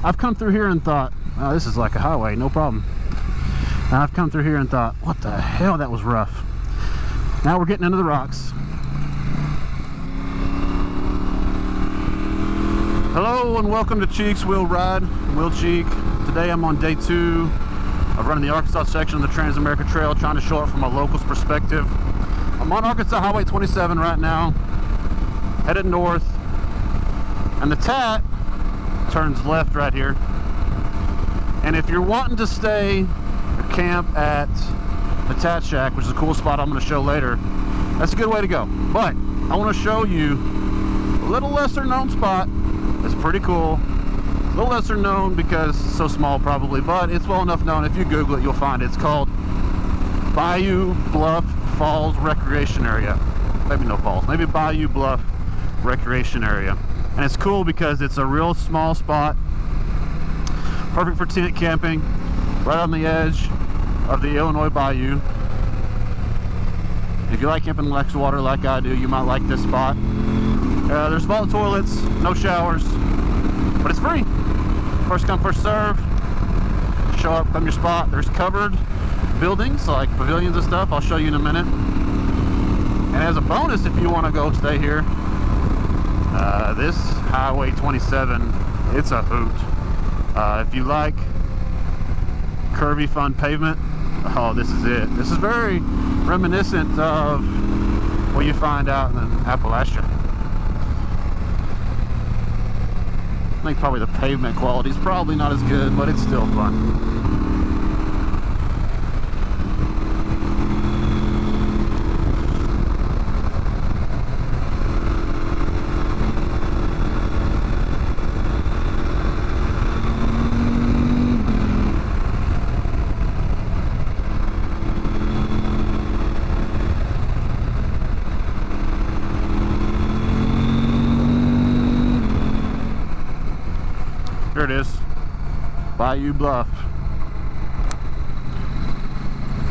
I've come through here and thought, oh, this is like a highway, no problem. And I've come through here and thought, what the hell, that was rough. Now we're getting into the rocks. Hello and welcome to Cheek's Wheel Ride. I'm Will Cheek. Today I'm on day 2 of running the Arkansas section of the Trans-America Trail, trying to show it from a local's perspective. I'm on Arkansas Highway 27 right now, headed north, and the Tat turns left right here. And if you're wanting to stay or camp at the Tat Shack, which is a cool spot I'm going to show later, that's a good way to go. But I want to show you a little lesser known spot. It's pretty cool. A little lesser known because it's so small probably, but it's well enough known. If you Google it, you'll find it. It's called Bayou Bluff Falls Recreation Area. Maybe no falls, maybe Bayou Bluff Recreation Area. And it's cool because it's a real small spot, perfect for tent camping, right on the edge of the Illinois Bayou. If you like camping next to water like I do, you might like this spot. There's vault toilets, no showers, but it's free. First come, first serve. Show up, come your spot. There's covered buildings like pavilions and stuff. I'll show you in a minute. And as a bonus, if you want to go stay here, this Highway 27, it's a hoot. If you like curvy, fun pavement, oh, this is it. This is very reminiscent of what you find out in Appalachia. I think probably the pavement quality is probably not as good, but it's still fun. There it is, Bayou Bluff.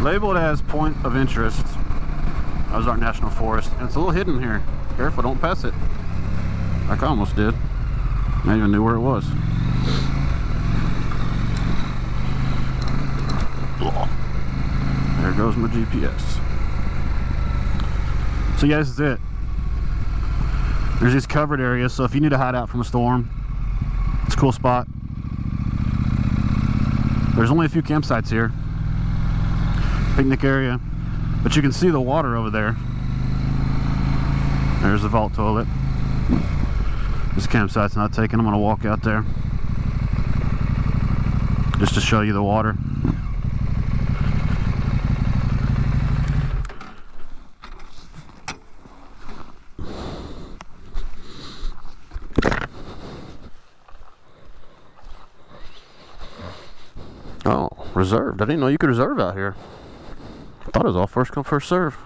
Labeled as Point of Interest, Ozarks National Forest, and it's a little hidden here. Careful, don't pass it. Like I almost did. I even knew where it was. There goes my GPS. So yeah, this is it. There's these covered areas, so if you need to hide out from a storm, it's a cool spot. There's only a few campsites here. Picnic area. But you can see the water over there. There's the vault toilet. This campsite's not taken. I'm going to walk out there just to show you the water. Oh, reserved. I didn't know you could reserve out here. I thought it was all first come, first serve.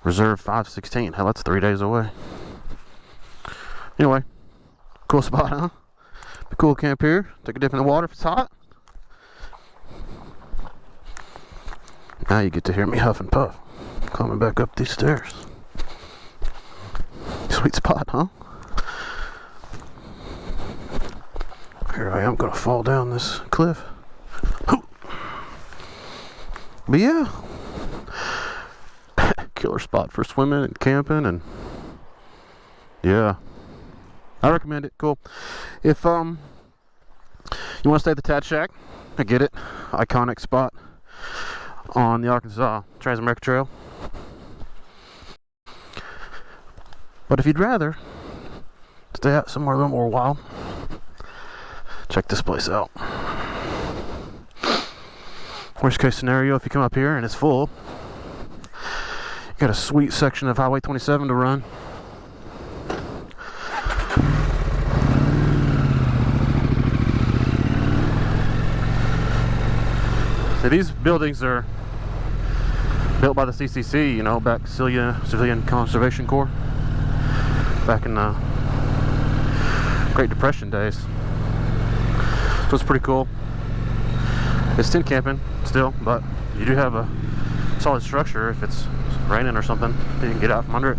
Reserve 516. Hell, that's 3 days away. Anyway, cool spot, huh? Be cool to camp here. Take a dip in the water if it's hot. Now you get to hear me huff and puff coming back up these stairs. Sweet spot, huh? Here I am gonna fall down this cliff. But yeah, killer spot for swimming and camping, and yeah, I recommend it. Cool. If you want to stay at the Tat Shack, I get it. Iconic spot on the Arkansas Trans-America Trail. But if you'd rather stay out somewhere a little more wild, check this place out. Worst case scenario, if you come up here and it's full, you got a sweet section of Highway 27 to run. So these buildings are built by the CCC, you know, back Civilian Conservation Corps, back in the Great Depression days. So it's pretty cool. It's tent camping still, but you do have a solid structure if it's raining or something. You can get out from under it.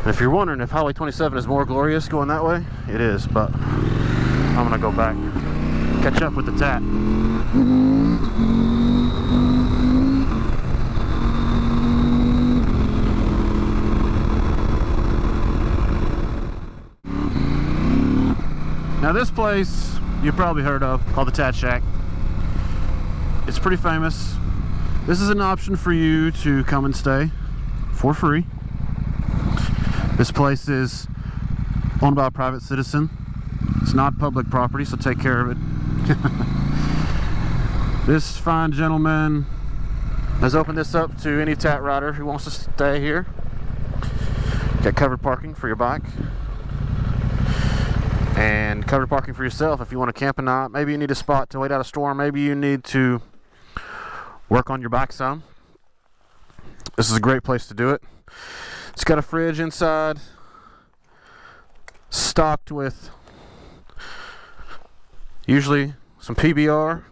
If you're wondering if Highway 27 is more glorious going that way, it is, but I'm gonna go back, catch up with the tat. Now this place you've probably heard of, called the Tat Shack. It's pretty famous. This is an option for you to come and stay for free. This place is owned by a private citizen. It's not public property, so take care of it. This fine gentleman has opened this up to any tat rider who wants to stay here. Got covered parking for your bike, and covered parking for yourself if you want to camp a night. Maybe you need a spot to wait out a storm. Maybe you need to work on your bike some. This is a great place to do it. It's got a fridge inside, stocked with usually some PBR,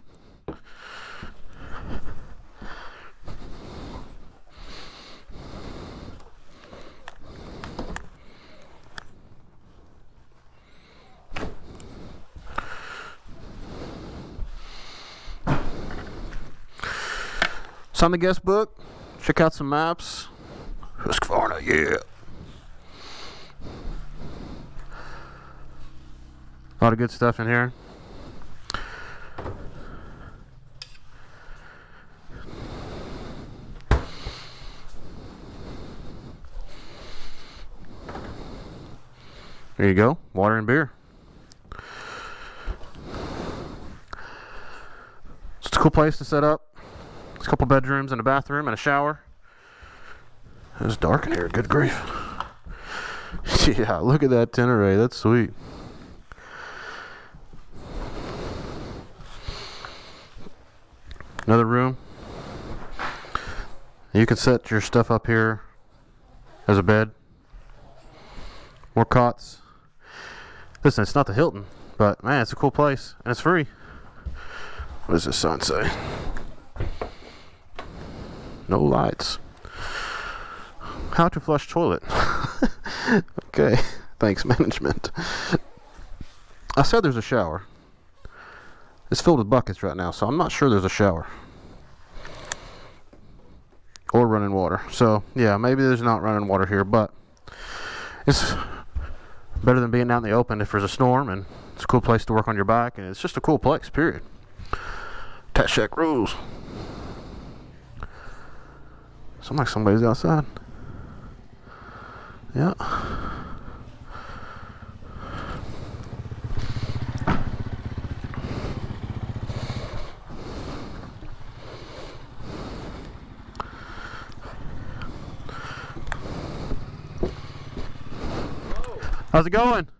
sign the guest book, check out some maps. Husqvarna, yeah. A lot of good stuff in here. There you go, water and beer. It's a cool place to set up. It's a couple bedrooms and a bathroom and a shower. It's dark in here, good grief. Yeah, look at that tent array, that's sweet. Another room. You can set your stuff up here as a bed. More cots. Listen, it's not the Hilton, but man, it's a cool place and it's free. What does this sign say? No lights. How to flush toilet. Okay, thanks management. I said there's a shower. It's filled with buckets right now, so I'm not sure there's a shower or running water. So yeah, maybe there's not running water here, but it's better than being out in the open if there's a storm, and it's a cool place to work on your bike, and it's just a cool place, period. Tat Shack rules. Sounds like somebody's outside. Yeah. How's it going? Good.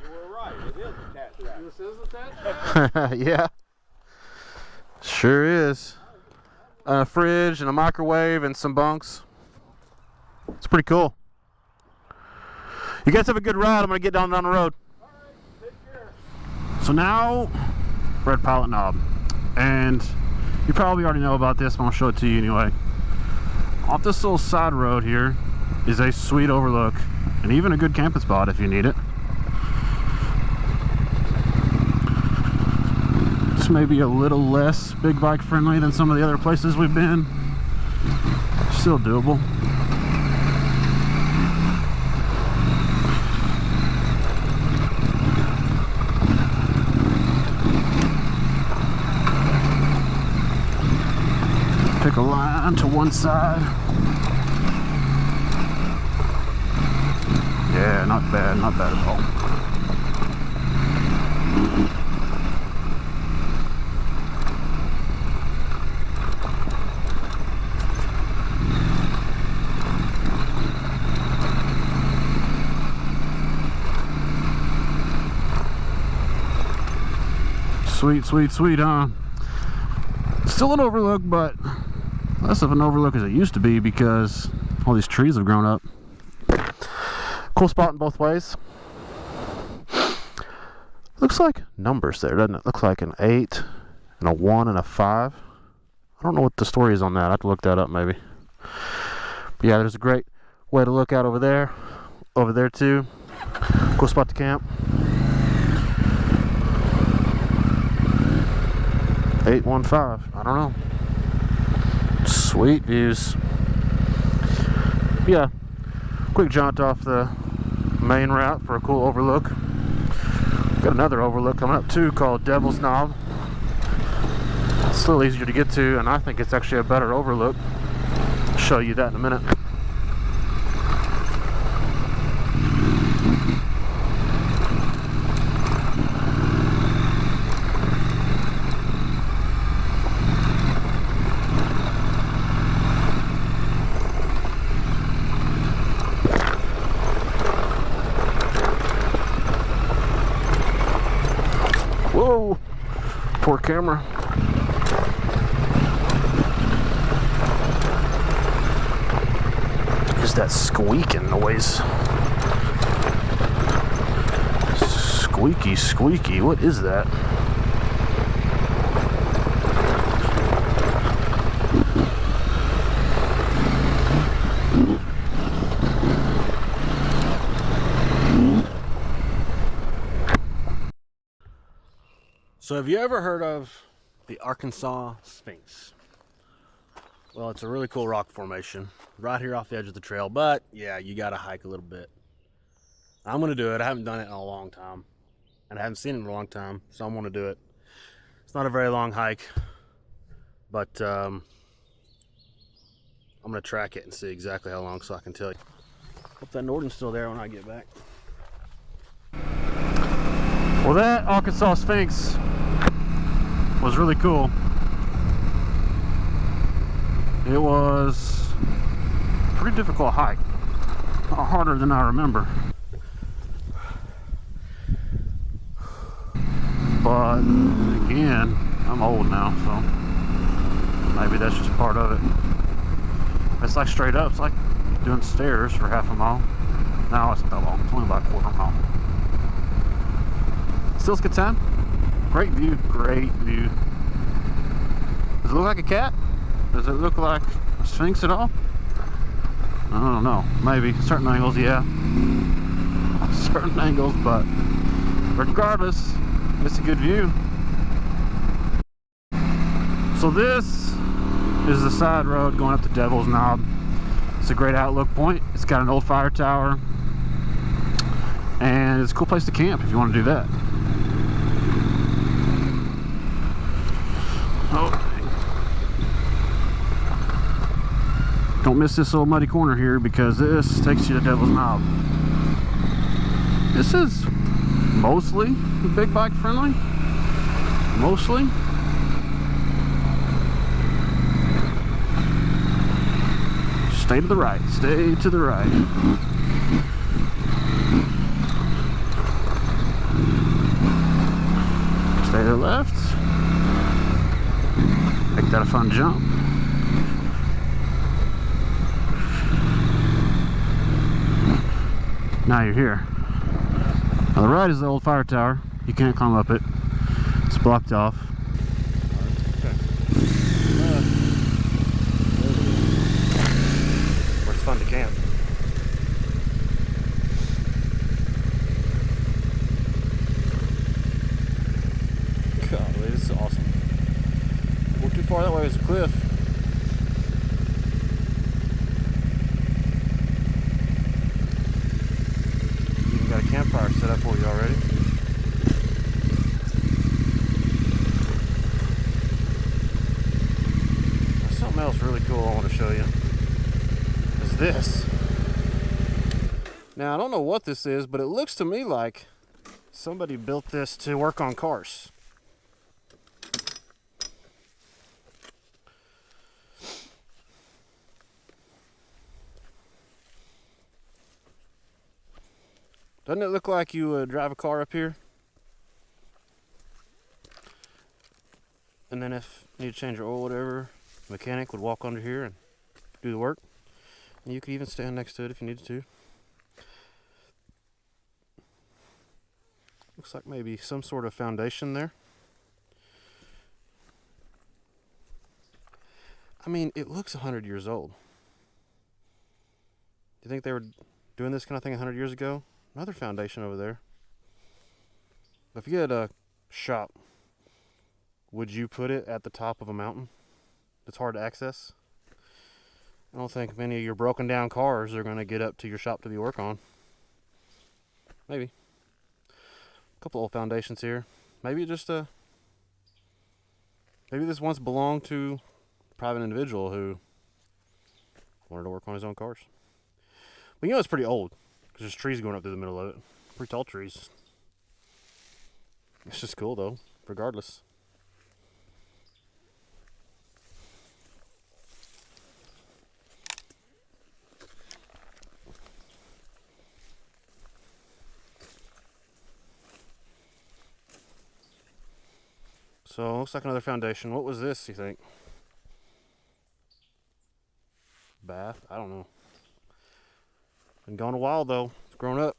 You were right. It is a tat shack. This is a tat shack? Yeah. Sure is. A fridge and a microwave and some bunks. It's pretty cool. You guys have a good ride. I'm going to get down the road. All right. Take care. So now we're at Pilot Knob. And you probably already know about this, but I'll show it to you anyway. Off this little side road here is a sweet overlook, and even a good camping spot if you need it. This may be a little less big bike friendly than some of the other places we've been. Still doable. Pick a line to one side. Yeah, not bad at all. Sweet, sweet, sweet, huh? Still an overlook, but less of an overlook as it used to be because all these trees have grown up. Cool spot in both ways. Looks like numbers there, doesn't it? Looks like an 8 and a 1 and a 5. I don't know what the story is on that. I have to look that up maybe. But yeah, there's a great way to look out over there. over there too. Cool spot to camp. 815. I don't know. Sweet views. Yeah. Quick jaunt off the main route for a cool overlook. Got another overlook coming up too called Devil's Knob. It's a little easier to get to, and I think it's actually a better overlook. I'll show you that in a minute. Whoa, poor camera. Just that squeaking noise. Squeaky, squeaky. What is that? So have you ever heard of the Arkansas Sphinx? Well, it's a really cool rock formation right here off the edge of the trail, but yeah, you gotta hike a little bit. I'm gonna do it. I haven't done it in a long time, and I haven't seen it in a long time, so I'm gonna do it. It's not a very long hike, but I'm gonna track it and see exactly how long so I can tell you. Hope that Norton's still there when I get back. Well, that Arkansas Sphinx was really cool. It was a pretty difficult hike, a lot harder than I remember. But again, I'm old now, so maybe that's just part of it. It's like straight up, it's like doing stairs for half a mile. No, it's not that long, it's only about a quarter mile. Still a good time. Great view, great view. Does it look like a cat? Does it look like a sphinx at all? I don't know. Maybe. Certain angles, yeah. Certain angles, but regardless, it's a good view. So this is the side road going up to Devil's Knob. It's a great outlook point. It's got an old fire tower. And it's a cool place to camp if you want to do that. Oh. Don't miss this little muddy corner here because this takes you to Devil's Knob. This is mostly big bike friendly. Mostly. Stay to the right. Stay to the right. Stay to the left. Make that a fun jump. Now you're here. On the right is the old fire tower. You can't climb up it. It's blocked off. Okay. Where it's fun to camp. Golly, this is awesome. Not too far that way is a cliff. Got a campfire set up for you already. There's something else really cool I want to show you. Is this. Now I don't know what this is, but it looks to me like somebody built this to work on cars. Doesn't it look like you would drive a car up here? And then if you need to change your oil or whatever, the mechanic would walk under here and do the work. And you could even stand next to it if you needed to. Looks like maybe some sort of foundation there. I mean, it looks 100 years old. Do you think they were doing this kind of thing 100 years ago. Another foundation over there. If you had a shop, would you put it at the top of a mountain that's hard to access? I don't think many of your broken down cars are going to get up to your shop to be work on. Maybe. A couple old foundations here. Maybe just maybe this once belonged to a private individual who wanted to work on his own cars. But you know it's pretty old because there's trees going up through the middle of it. Pretty tall trees. It's just cool though, regardless. So looks like another foundation. What was this, you think? Bath? I don't know. Been gone a while though. It's grown up.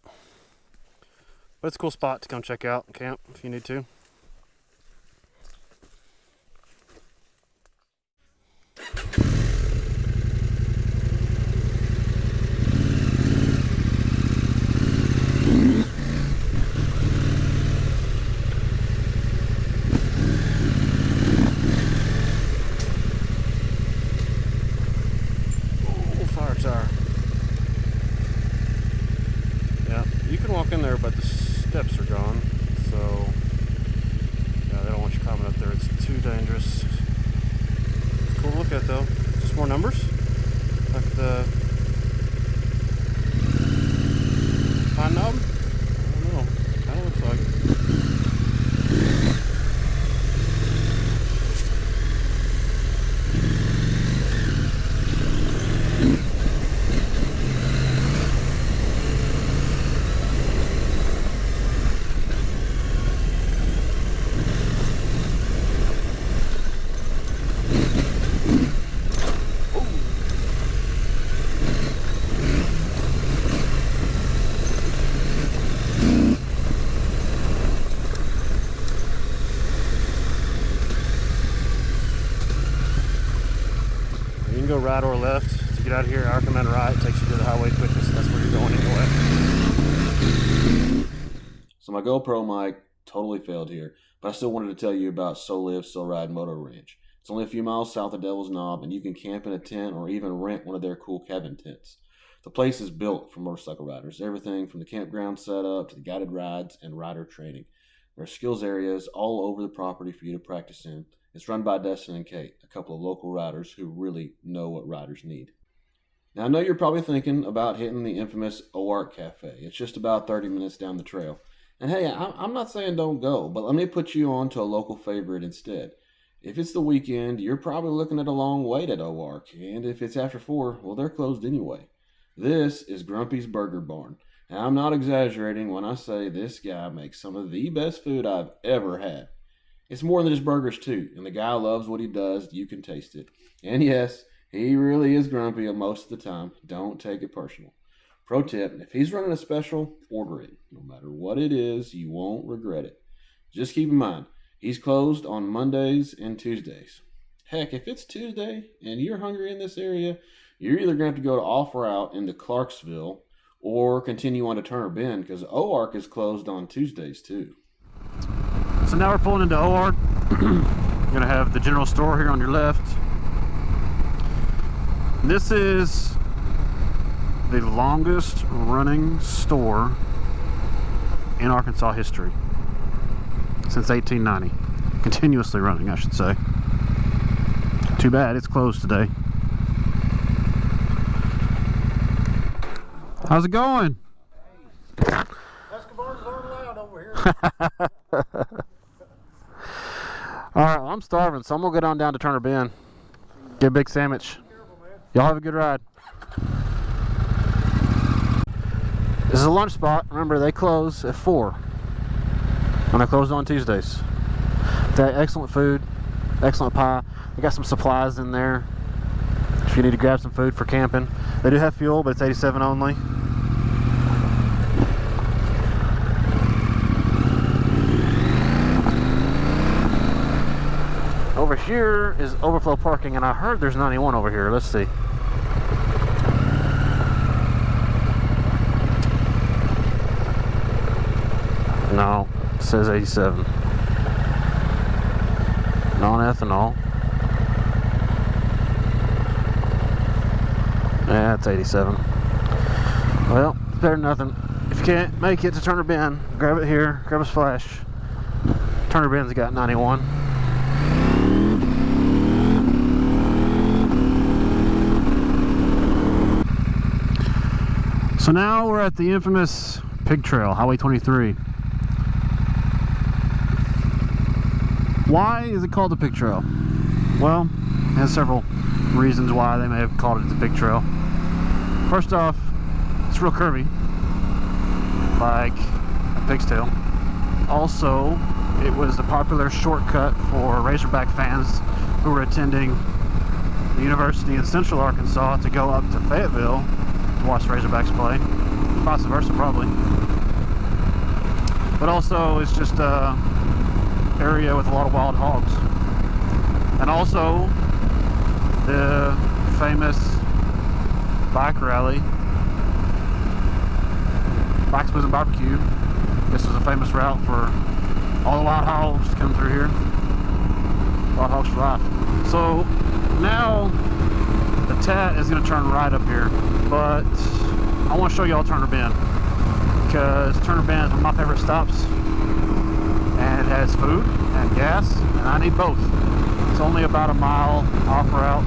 But it's a cool spot to come check out and camp if you need to. In there, but the steps are gone, so yeah, they don't want you climbing up there. It's too dangerous. It's cool to look at though. Just more numbers, like the pine knob. I don't know. Kind of looks like it. Go right or left to get out of here. I recommend right. It takes you to the highway quickest. That's where you're going anyway. So my GoPro mic totally failed here, but I still wanted to tell you about So Live, So Ride Moto Ranch. It's only a few miles south of Devil's Knob, and you can camp in a tent or even rent one of their cool cabin tents. The place is built for motorcycle riders. Everything from the campground setup to the guided rides and rider training. There are skills areas all over the property for you to practice in. It's run by Dustin and Kate, a couple of local riders who really know what riders need. Now, I know you're probably thinking about hitting the infamous Ozarks Cafe. It's just about 30 minutes down the trail. And hey, I'm not saying don't go, but let me put you on to a local favorite instead. If it's the weekend, you're probably looking at a long wait at Ozarks, and if it's after 4, well, they're closed anyway. This is Grumpy's Burger Barn, and I'm not exaggerating when I say this guy makes some of the best food I've ever had. It's more than just burgers too, and the guy loves what he does. You can taste it. And yes, he really is grumpy most of the time. Don't take it personal. Pro tip, if he's running a special, order it. No matter what it is, you won't regret it. Just keep in mind, he's closed on Mondays and Tuesdays. Heck, if it's Tuesday and you're hungry in this area, you're either going to have to go to off route into Clarksville or continue on to Turner Bend because Ozarks is closed on Tuesdays too. So now we're pulling into Ozarks. You're gonna have the general store here on your left. This is the longest running store in Arkansas history since 1890. Continuously running, I should say. Too bad it's closed today. How's it going? Escobars aren't allowed over here. Alright, well, I'm starving, so I'm gonna go down to Turner Bend. Get a big sandwich. Y'all have a good ride. This is a lunch spot. Remember, they close at 4. And they close on Tuesdays. They have excellent food, excellent pie. They got some supplies in there if you need to grab some food for camping. They do have fuel, but it's 87 only. Over here is overflow parking, and I heard there's 91 over here. Let's see. says 87. Non-ethanol. Yeah, it's 87. Well, it's better than nothing. If you can't make it to Turner Bend, grab it here, grab a splash. Turner Bend's got 91. So now we're at the infamous Pig Trail, Highway 23. Why is it called the Pig Trail? Well, it has several reasons why they may have called it the Pig Trail. First off, it's real curvy, like a pig's tail. Also, it was a popular shortcut for Razorback fans who were attending the university in Central Arkansas to go up to Fayetteville to watch Razorbacks play. Vice versa, probably. But also, it's just a area with a lot of wild hogs. And also, the famous bike rally, Bikes, Booze, and Barbecue. This is a famous route for all the wild hogs to come through here. Wild hogs for life. So now the Tat is going to turn right up here, but I want to show y'all Turner Bend, because Turner Bend is one of my favorite stops, and it has food and gas, and I need both. It's only about a mile off route.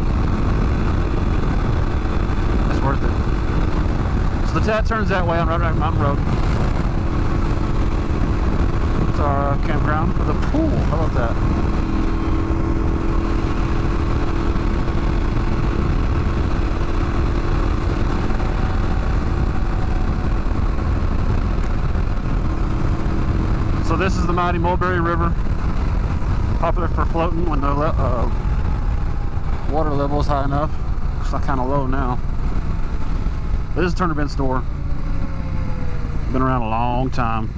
It's worth it. So the Tat turns that way on Red Mountain Road. It's our campground with a pool. How about that? So this is the mighty Mulberry River, popular for floating when the water level is high enough. It's not kind of low now. This is Turner Bend store. Been around a long time.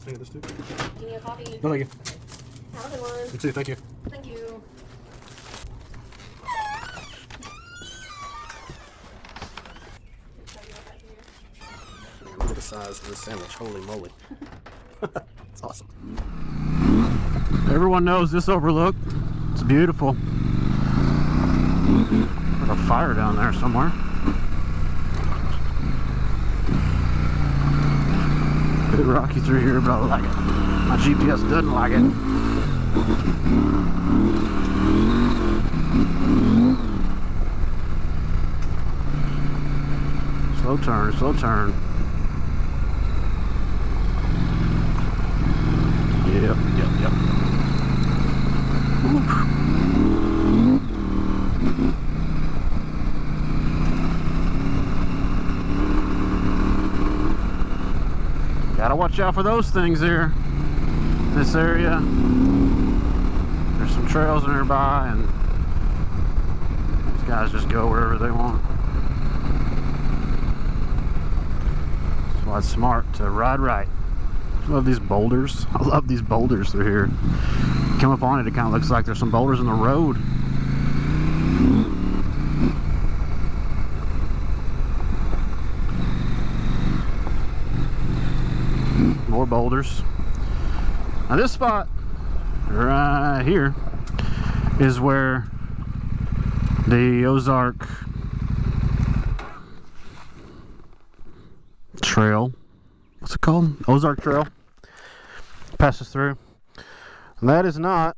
Thank you, this too. Give me a coffee. No, thank you. Have a good one. You too, thank you. Thank you. Look at the size of this sandwich. Holy moly. It's awesome. Everyone knows this overlook. It's beautiful. There's a fire down there somewhere. Bit rocky through here, but I like it. My GPS doesn't like it. Slow turn, slow turn. Yep. Oof. Gotta watch out for those things here in this area. There's some trails nearby, and these guys just go wherever they want. That's why it's smart to ride right. I love these boulders. I love these boulders through here. Come up on it, it kind of looks like there's some boulders in the road. More boulders. Now this spot right here is where the Ozark Trail, what's it called? Ozark Trail passes through. And that is not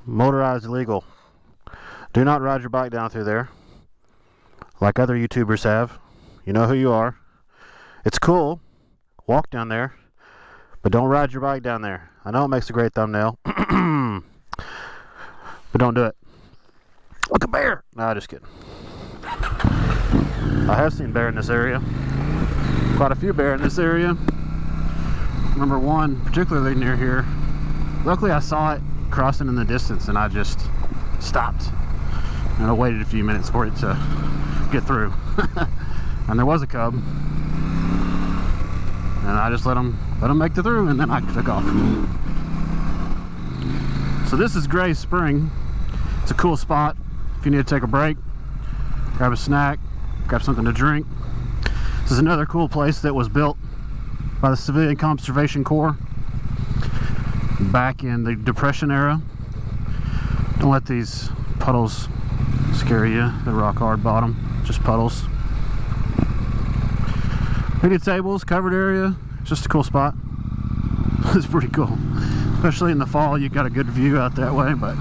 motorized illegal. Do not ride your bike down through there like other YouTubers have. You know who you are. It's cool. Walk down there, but don't ride your bike down there. I know it makes a great thumbnail. But don't do it. Look, a bear! Nah, just kidding. I have seen bear in this area. Quite a few bear in this area. Remember one particularly near here. Luckily I saw it crossing in the distance and I just stopped. And I waited a few minutes for it to get through. And there was a cub. And I just let him make it through, and then I took off. So this is Gray Spring. It's a cool spot if you need to take a break, grab a snack, grab something to drink. This is another cool place that was built by the Civilian Conservation Corps back in the Depression era. Don't let these puddles scare you. They're rock hard bottom, just puddles. Picnic tables, covered area. It's just a cool spot. It's pretty cool, especially in the fall. You got a good view out that way, but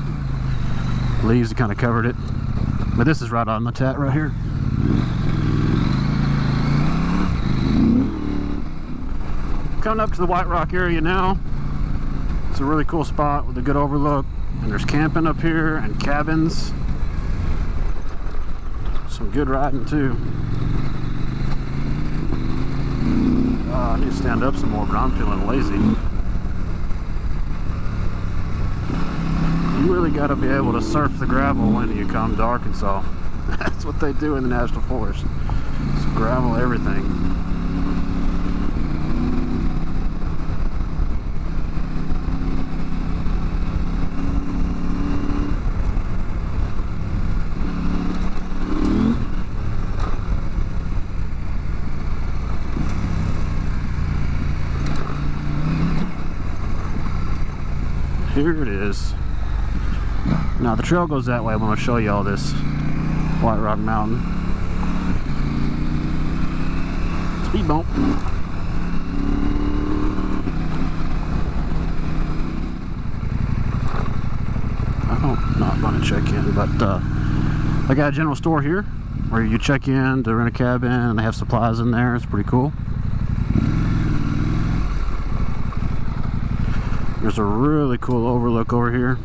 leaves kind of covered it. But this is right on the tat right here. Coming up to the White Rock area now. It's a really cool spot with a good overlook, and there's camping up here and cabins. Some good riding too. I need to stand up some more, but I'm feeling lazy. You really got to be able to surf the gravel when you come to Arkansas. That's what they do in the National Forest. It's gravel everything. Here it is. Now the trail goes that way. I'm going to show you all this White Rock Mountain. Speed bump. I'm not going to check in, but I got a general store here where you check in to rent a cabin and they have supplies in there. It's pretty cool. There's a really cool overlook over here.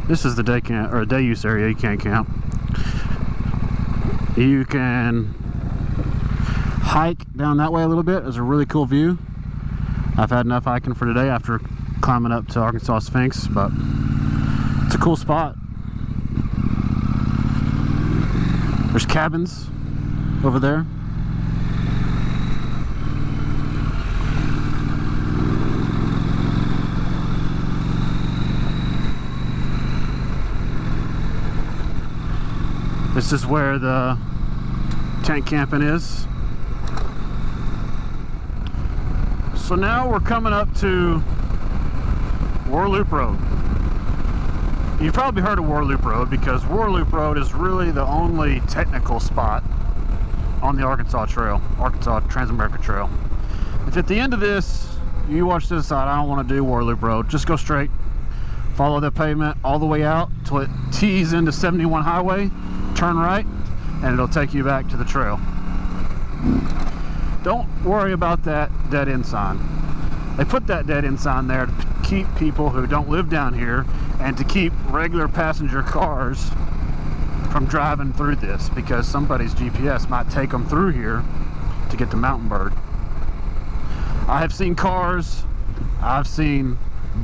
This is the day camp or day use area. You can't camp. You can hike down that way a little bit. There's a really cool view. I've had enough hiking for today after climbing up to Arkansas Sphinx, but it's a cool spot. There's cabins over there. This is where the tent camping is. So now we're coming up to Warloop Road. You've probably heard of Warloop Road because Warloop Road is really the only technical spot on the Arkansas Trail, Arkansas Transamerica Trail. If at the end of this you watch this side, I don't want to do Warloop Road, just go straight, follow the pavement all the way out till it tees into 71 highway, turn right, and it'll take you back to the trail. Don't worry about that dead end sign. They put that dead end sign there to keep people who don't live down here and to keep regular passenger cars from driving through this, because somebody's GPS might take them through here to get to Mountain Bird. I have seen cars, I've seen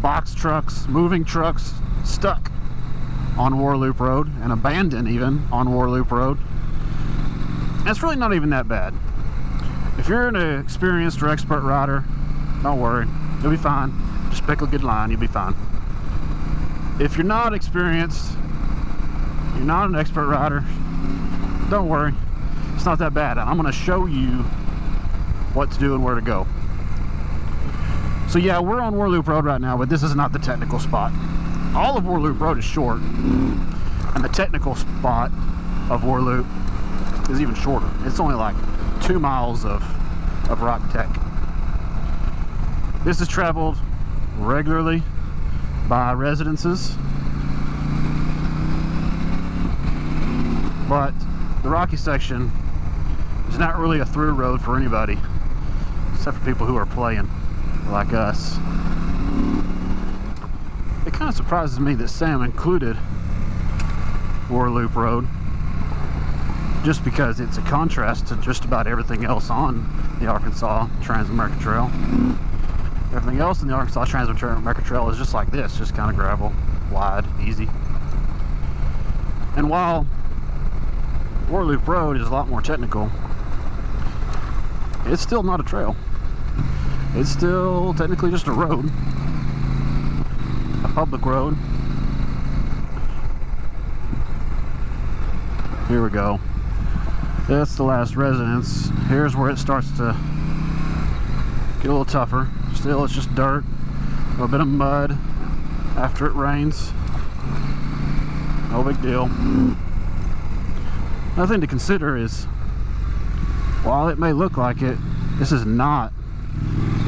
box trucks, moving trucks stuck on Warloop Road and abandoned even on Warloop Road. And it's really not even that bad. If you're an experienced or expert rider, don't worry, you'll be fine. Just pick a good line, you'll be fine. If you're not experienced, you're not an expert rider, don't worry, it's not that bad. I'm going to show you what to do and where to go. So yeah, we're on Warloop Road right now, but this is not the technical spot. All of Warloop Road is short, and the technical spot of Warloop is even shorter. It's only like 2 miles of rock tech. This is traveled regularly by residences, but the rocky section is not really a through road for anybody. except for people who are playing like us. It kind of surprises me that Sam included Warloop Road, just because it's a contrast to just about everything else on the Arkansas Trans-America Trail. Everything else in the Arkansas Trans-America Trail is just like this, just kind of gravel, wide, easy. And while Warloop Road is a lot more technical, it's still not a trail. It's still technically just a road, a public road. Here we go. That's the last residence. Here's where it starts to get a little tougher. Still, it's just dirt, a little bit of mud after it rains. No big deal. Another thing to consider is, while it may look like it, this is not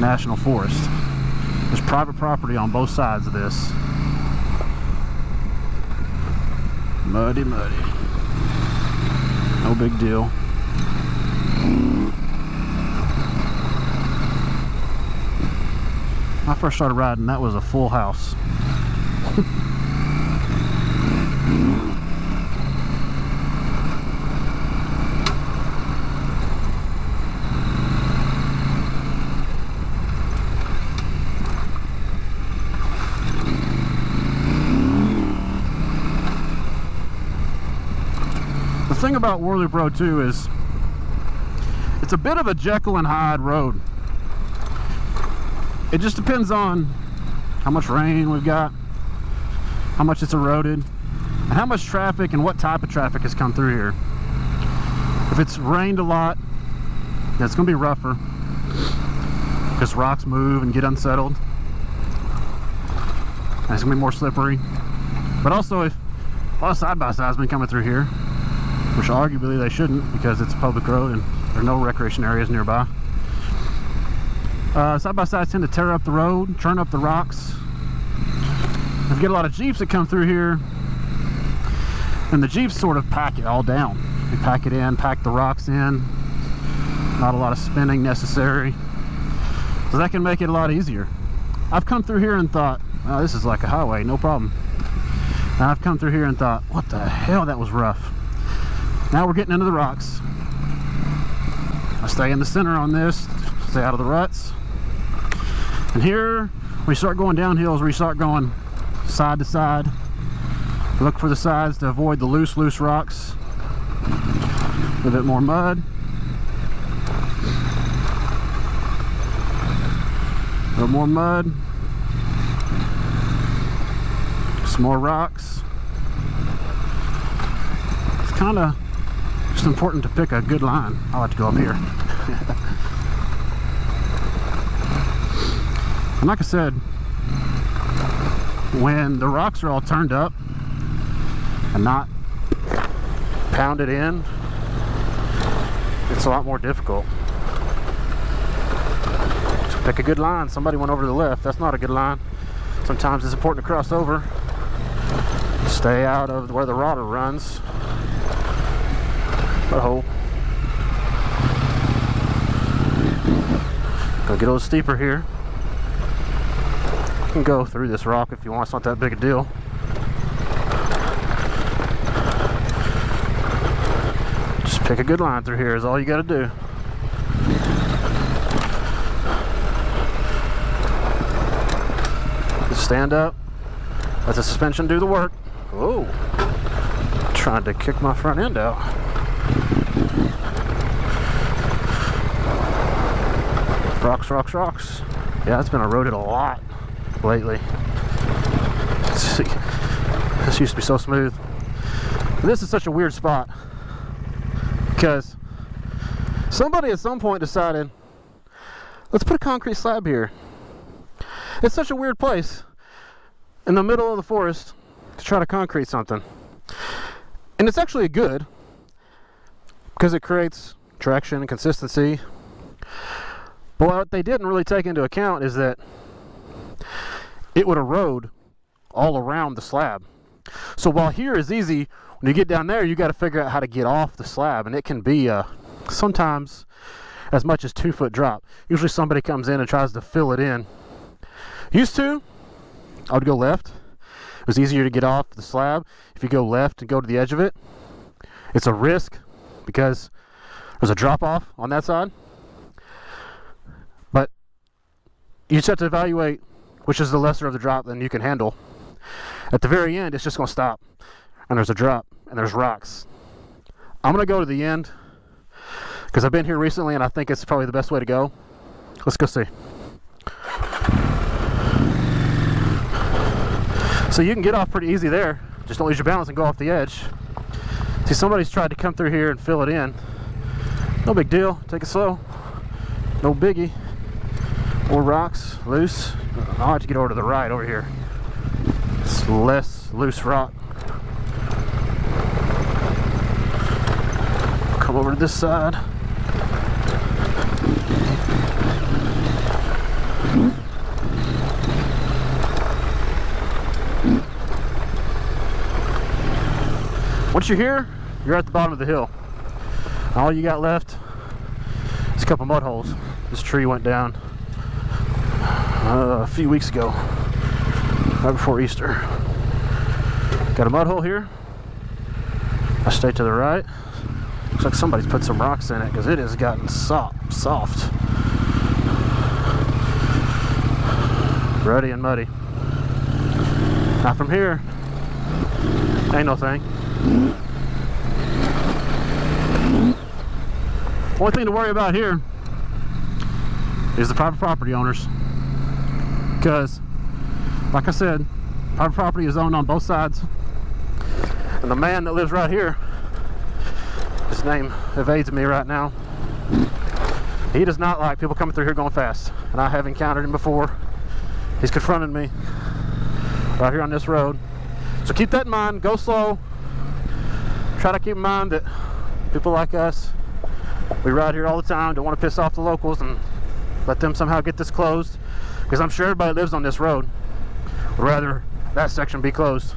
national forest. There's private property on both sides of this. Muddy, muddy. No big deal. When I first started riding, that was a full house. The thing about Warloop Road too is it's a bit of a Jekyll and Hyde road. It just depends on how much rain we've got, how much it's eroded, and how much traffic and what type of traffic has come through here. If it's rained a lot, then it's going to be rougher because rocks move and get unsettled, and it's going to be more slippery. But also, if a lot of side-by-sides been coming through here, which arguably they shouldn't because it's a public road and there are no recreation areas nearby. Side-by-sides tend to tear up the road, churn up the rocks. If you get a lot of Jeeps that come through here, and the Jeeps sort of pack it all down. They pack it in, pack the rocks in. Not a lot of spinning necessary. So that can make it a lot easier. I've come through here and thought, oh, this is like a highway, no problem. And I've come through here and thought, what the hell, that was rough. Now we're getting into the rocks. I stay in the center on this, stay out of the ruts. And here, when you start going down hills, where you start going side to side, look for the sides to avoid the loose rocks. A little bit more mud. A little more mud. Some more rocks. It's kind of just important to pick a good line. I like to go up here. And like I said, when the rocks are all turned up and not pounded in, it's a lot more difficult. Just pick a good line. Somebody went over to the left. That's not a good line. Sometimes it's important to cross over. Stay out of where the water runs. Hole. Gonna get a little steeper here. You can go through this rock if you want, it's not that big a deal. Just pick a good line through here is all you gotta do. Just stand up, let the suspension do the work. Oh, trying to kick my front end out. Rocks, rocks, rocks. Yeah, it's been eroded a lot lately. See, this used to be so smooth. And this is such a weird spot because somebody at some point decided, let's put a concrete slab here. It's such a weird place in the middle of the forest to try to concrete something. And it's actually good because it creates traction and consistency. But what they didn't really take into account is that it would erode all around the slab. So while here is easy, when you get down there, you got to figure out how to get off the slab, and it can be sometimes as much as 2 foot drop. Usually somebody comes in and tries to fill it in. Used to, I would go left. It was easier to get off the slab. If you go left and go to the edge of it, it's a risk because there's a drop off on that side. But you just have to evaluate which is the lesser of the drop than you can handle. At the very end, it's just going to stop. And there's a drop and there's rocks. I'm going to go to the end because I've been here recently and I think it's probably the best way to go. Let's go see. So you can get off pretty easy there. Just don't lose your balance and go off the edge. See, somebody's tried to come through here and fill it in. No big deal. Take it slow. No biggie. More rocks, loose. I'll have to get over to the right over here. It's less loose rock. Come over to this side. Once you're here, you're at the bottom of the hill. All you got left is a couple mud holes. This tree went down a few weeks ago, right before Easter. Got a mud hole here. I stay to the right. Looks like somebody's put some rocks in it because it has gotten soft. Ruddy and muddy. Now from here, ain't no thing. Only thing to worry about here is the private property owners, because like I said, private property is owned on both sides, and the man that lives right here, his name evades me right now, he does not like people coming through here going fast, and I have encountered him before. He's confronted me right here on this road, so keep that in mind. Go slow. Try to keep in mind that people like us, we ride here all the time, don't want to piss off the locals and let them somehow get this closed, because I'm sure everybody lives on this road would rather that section be closed.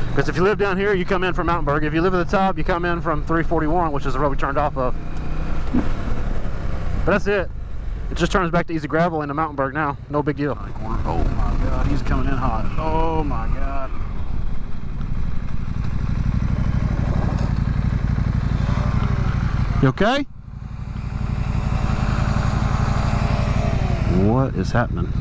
Because if you live down here, you come in from Mountainburg. If you live at the top, you come in from 341, which is the road we turned off of. But that's it. It just turns back to easy gravel into Mountainburg now. No big deal. Oh my God, he's coming in hot. Oh my God. You okay? What is happening?